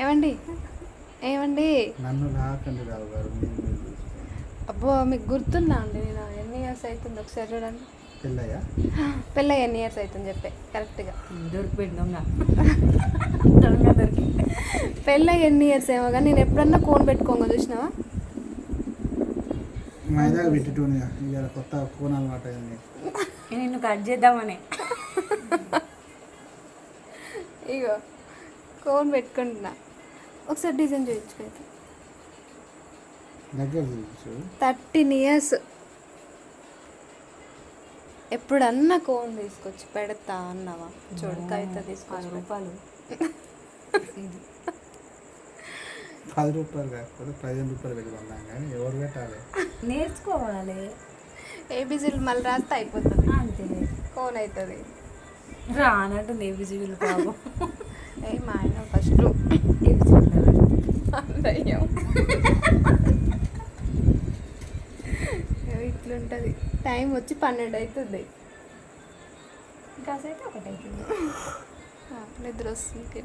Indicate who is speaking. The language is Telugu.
Speaker 1: ఏమండి ఏమండి
Speaker 2: నన్ను రాకండి రావు గారు.
Speaker 1: అబ్బో మీకు గుర్తుందా అండి? నేను ఎన్ని ఇయర్స్ అవుతుంది ఒకసారి చూడండి.
Speaker 2: పెళ్ళయ్యా?
Speaker 1: పెళ్ళి ఎన్ని ఇయర్స్ అవుతుంది చెప్పే కరెక్ట్గా.
Speaker 3: దొరికిపోయింది దొంగ దొరికి.
Speaker 1: పెళ్ళి ఎన్ని ఇయర్స్ ఏమో కానీ నేను ఎప్పుడన్నా కోన్ పెట్టుకోగా చూసినావా?
Speaker 2: మైదాగా పెట్టుకుని ఇవాళ కొత్త కోన్ అలవాటు అయింది.
Speaker 3: నిన్ను కట్ చేద్దామని.
Speaker 1: ఇగో కోన్ పెట్టుకుంటున్నా. ఒకసారి డిజైన్ చేయించుకైతే
Speaker 2: దగ్గర చూపించు.
Speaker 1: 13 ఇయర్స్ ఎప్పుడన్నా కోన్ తీసుకొచ్చి పెడతా అన్నావా? చూడు కవిత తీసుకొచ్చి
Speaker 3: రూపాయలు
Speaker 2: 10 రూపాయలు కాకపోతే 15 రూపాయలు పెట్టుకుందాం కానీ ఎవరు పెట్టాలి?
Speaker 3: నేర్చుకోవాలి.
Speaker 1: ఏబీసీలు మళ్ళీ రాస్తే అయిపోతుంది,
Speaker 3: అంతే
Speaker 1: కోన్ అవుతుంది.
Speaker 3: రానట్టుంది ఏబిసిడీలు బాబు.
Speaker 1: మా ఆయన ఫస్ట్ అయ్యో ఇట్లుంటుంది. టైం వచ్చి 12 అవుతుంది.
Speaker 3: కాసేపు ఒకటి అవుతుంది.
Speaker 1: నిద్ర వస్తుంది.